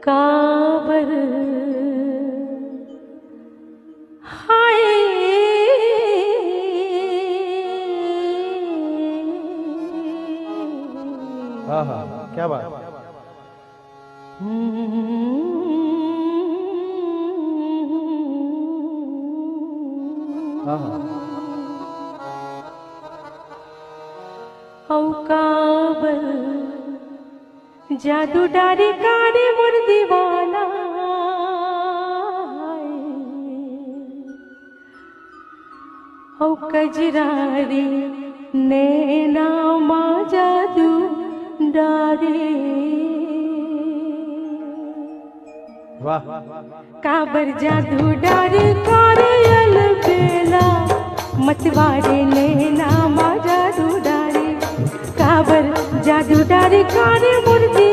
काबर हाय हाँ हाँ क्या बात। हाँ हाँ औ काबर जादू डारी कारे मोर दीवाना औ कजरारी नैना मा जादू डारे वाह। काबर जादू डारी कारे यल बेला मतवारे नैना मा जादू डारी काबर जादू डारी कारे मुर्दी